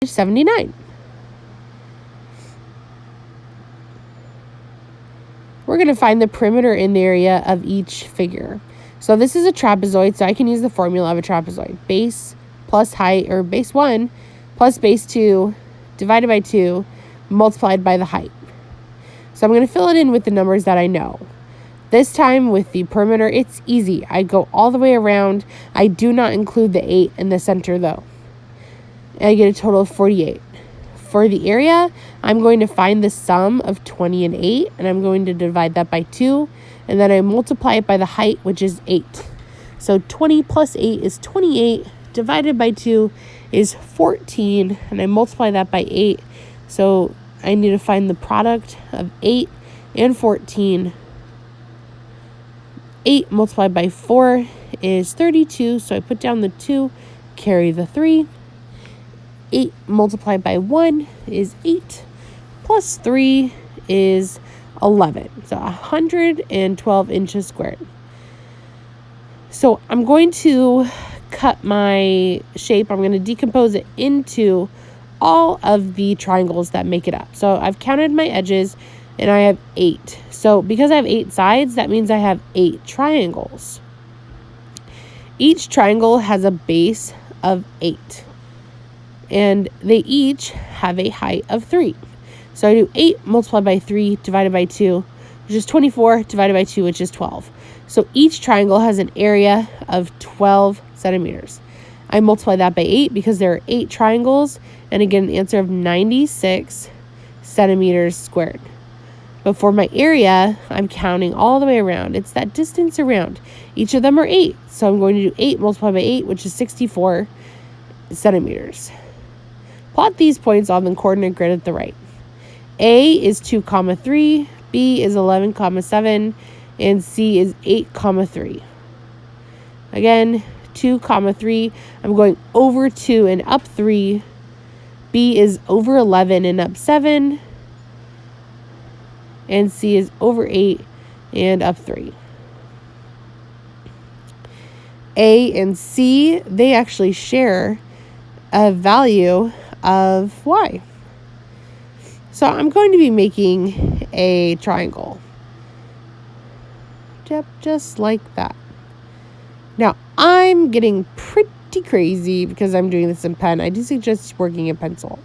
79. We're going to find the perimeter in the area of each figure. So this is a trapezoid, so I can use the formula of a trapezoid. Base plus height, or base 1 plus base 2 divided by 2 multiplied by the height. So I'm going to fill it in with the numbers that I know. This time with the perimeter, it's easy. I go all the way around. I do not include the 8 in the center though. And I get a total of 48. For the area, I'm going to find the sum of 20 and 8, and I'm going to divide that by 2, and then I multiply it by the height, which is 8. So 20 plus 8 is 28, divided by 2 is 14, and I multiply that by 8. So I need to find the product of 8 and 14. 8 multiplied by 4 is 32, so I put down the 2, carry the 3. 8 multiplied by 1 is 8, plus 3 is 11. So 112 inches squared. So I'm going to cut my shape. I'm going to decompose it into all of the triangles that make it up. So I've counted my edges, and I have 8. So because I have 8 sides, that means I have 8 triangles. Each triangle has a base of 8. And they each have a height of 3. So I do 8 multiplied by 3 divided by 2, which is 24, divided by 2, which is 12. So each triangle has an area of 12 centimeters. I multiply that by 8 because there are 8 triangles, and I get an answer of 96 centimeters squared. But for my area, I'm counting all the way around. It's that distance around. Each of them are 8. So I'm going to do 8 multiplied by 8, which is 64 centimeters. Plot these points on the coordinate grid at the right. A is 2, 3, B is 11, 7, and C is 8, 3. Again, 2, 3, I'm going over 2 and up 3. B is over 11 and up 7. And C is over 8 and up 3. A and C, they actually share a value of y. So I'm going to be making a triangle. Yep, just like that. Now, I'm getting pretty crazy because I'm doing this in pen. I do suggest working in pencil.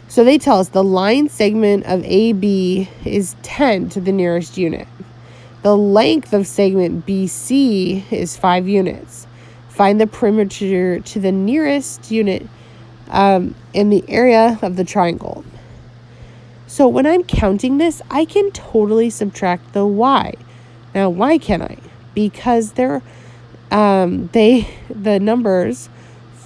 So they tell us the line segment of AB is 10 to the nearest unit. The length of segment BC is 5 units. Find the perimeter to the nearest unit in the area of the triangle. So when I'm counting this, I can totally subtract the y. Now, why can't I? Because the numbers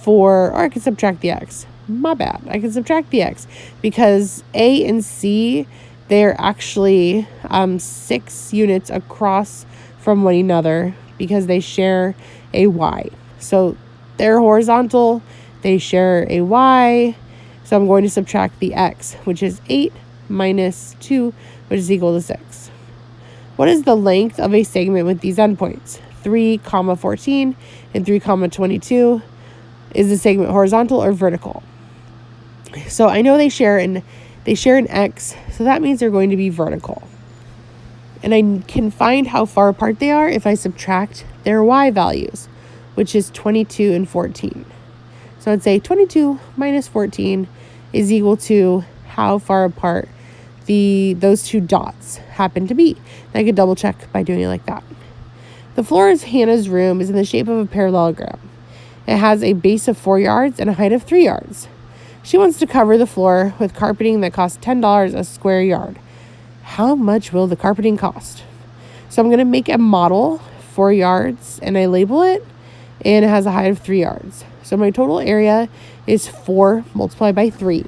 or I can subtract the x. My bad. I can subtract the x because A and C, they're actually 6 units across from one another because they share a y. So they're horizontal, they share a y. So I'm going to subtract the x, which is 8 minus 2, which is equal to 6. What is the length of a segment with these endpoints? 3, 14 and 3, 22. Is the segment horizontal or vertical? So I know they share an x, so that means they're going to be vertical. And I can find how far apart they are if I subtract their y values, which is 22 and 14. So I'd say 22 minus 14 is equal to how far apart those two dots happen to be. And I could double check by doing it like that. The floor of Hannah's room is in the shape of a parallelogram. It has a base of 4 yards and a height of 3 yards. She wants to cover the floor with carpeting that costs $10 a square yard. How much will the carpeting cost? So I'm going to make a model, 4 yards, and I label it, and it has a height of 3 yards. So my total area is 4 multiplied by 3.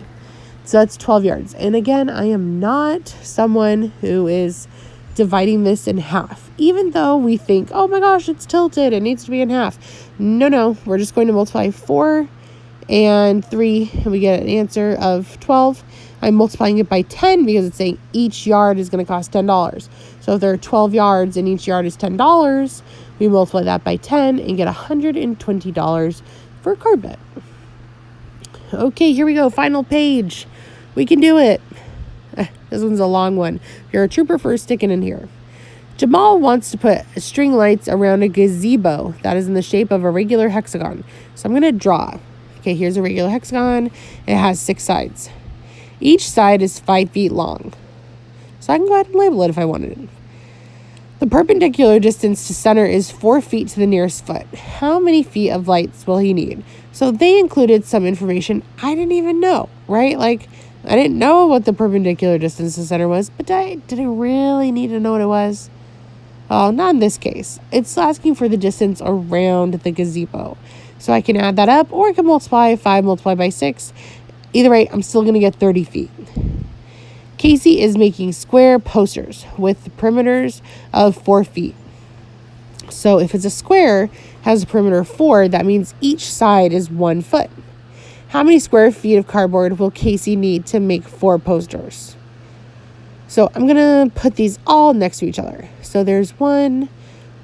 So that's 12 yards. And again, I am not someone who is dividing this in half, even though we think, oh my gosh, it's tilted, it needs to be in half. No, we're just going to multiply 4 and 3, and we get an answer of 12. I'm multiplying it by 10 because it's saying each yard is going to cost $10. So if there are 12 yards and each yard is $10, we multiply that by 10 and get $120 for carpet. Okay, here we go. Final page. We can do it. This one's a long one. You're a trooper for sticking in here. Jamal wants to put string lights around a gazebo that is in the shape of a regular hexagon. So I'm going to draw. Okay, here's a regular hexagon. It has 6 sides. Each side is 5 feet long. So I can go ahead and label it if I wanted. The perpendicular distance to center is 4 feet to the nearest foot. How many feet of lights will he need? So they included some information I didn't even know, right? Like, I didn't know what the perpendicular distance to center was, but did I really need to know what it was? Oh, not in this case. It's asking for the distance around the gazebo. So I can add that up, or I can multiply 5 multiplied by 6. Either way, I'm still going to get 30 feet. Casey is making square posters with perimeters of 4 feet. So if it's a square, has a perimeter of 4, that means each side is 1 foot. How many square feet of cardboard will Casey need to make 4 posters? So I'm going to put these all next to each other. So there's 1,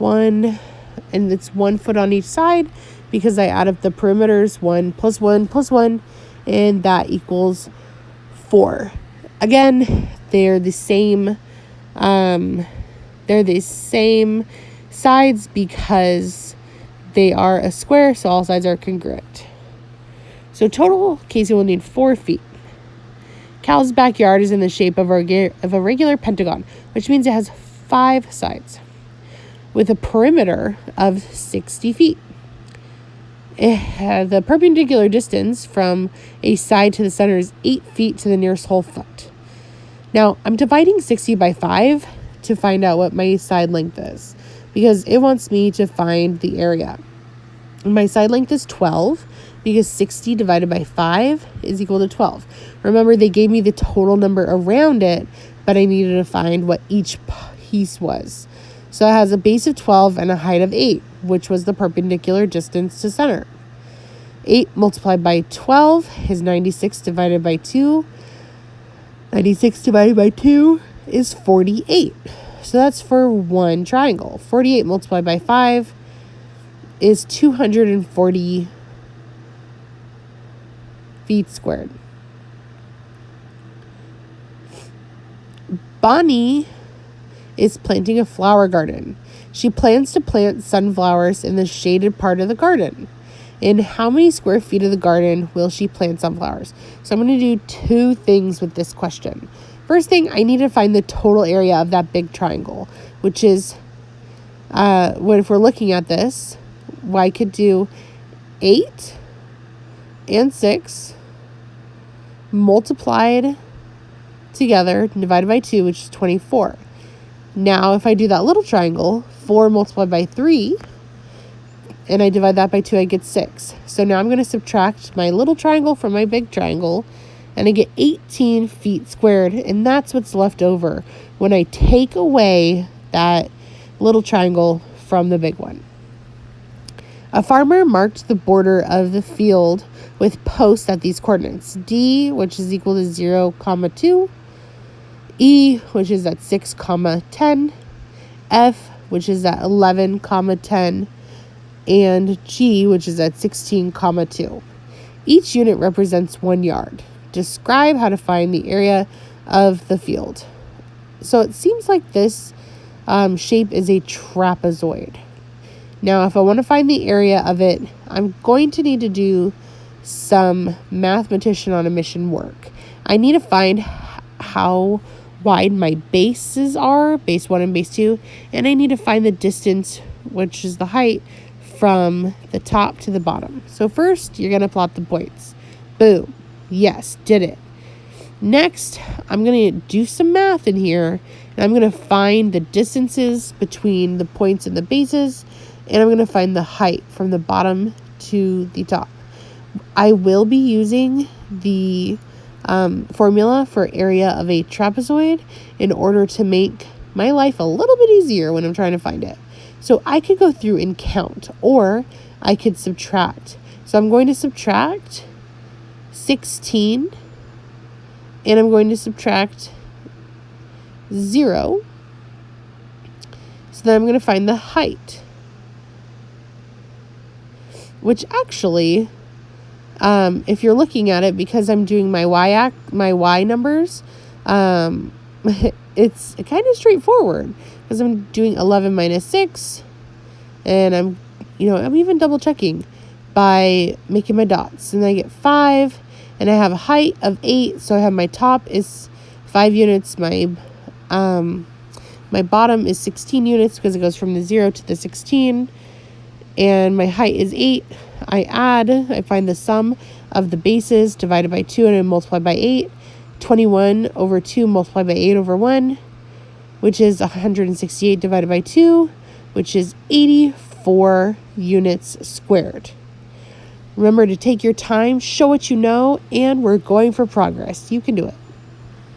and it's 1 foot on each side because I add up the perimeters, 1 plus 1 plus 1, and that equals 4. Again, they're the same sides because they are a square, so all sides are congruent. So total, Casey will need 4 feet. Cal's backyard is in the shape of a regular pentagon, which means it has 5 sides with a perimeter of 60 feet. The perpendicular distance from a side to the center is 8 feet to the nearest whole foot. Now, I'm dividing 60 by 5 to find out what my side length is because it wants me to find the area. My side length is 12 because 60 divided by 5 is equal to 12. Remember, they gave me the total number around it, but I needed to find what each piece was. So it has a base of 12 and a height of 8, which was the perpendicular distance to center. 8 multiplied by 12 is 96 divided by 2. 96 divided by 2 is 48. So that's for one triangle. 48 multiplied by 5 is 240 feet squared. Bonnie is planting a flower garden. She plans to plant sunflowers in the shaded part of the garden. In how many square feet of the garden will she plant sunflowers? So I'm going to do 2 things with this question. First thing, I need to find the total area of that big triangle, which is, if we're looking at this, I could do 8 and 6 multiplied together, divided by 2, which is 24. Now, if I do that little triangle, 4 multiplied by 3, and I divide that by 2, I get 6. So now I'm going to subtract my little triangle from my big triangle, and I get 18 feet squared, and that's what's left over when I take away that little triangle from the big one. A farmer marked the border of the field with posts at these coordinates. D, which is equal to 0, 2. E, which is at 6, 10. F, which is at 11, 10. And G, which is at 16, 2. Each unit represents 1 yard. Describe how to find the area of the field. So it seems like this shape is a trapezoid. Now, if I want to find the area of it, I'm going to need to do some mathematician on a mission work. I need to find how wide my bases are, base 1 and base 2, and I need to find the distance, which is the height, from the top to the bottom. So first, you're going to plot the points. Boom. Yes, did it. Next, I'm going to do some math in here, and I'm going to find the distances between the points and the bases, and I'm going to find the height from the bottom to the top. I will be using the formula for area of a trapezoid in order to make my life a little bit easier when I'm trying to find it. So I could go through and count, or I could subtract. So I'm going to subtract 16, and I'm going to subtract 0. So then I'm going to find the height, which actually if you're looking at it, because I'm doing my y numbers, it's kind of straightforward, because I'm doing 11 minus 6, and I'm even double checking by making my dots, and I get 5, and I have a height of 8, so I have my top is 5 units, my bottom is 16 units because it goes from the 0 to the 16, and my height is 8. I find the sum of the bases divided by 2 and I multiply by 8. 21 over 2 multiplied by 8 over 1, which is 168 divided by 2, which is 84 units squared. Remember to take your time, show what you know, and we're going for progress. You can do it.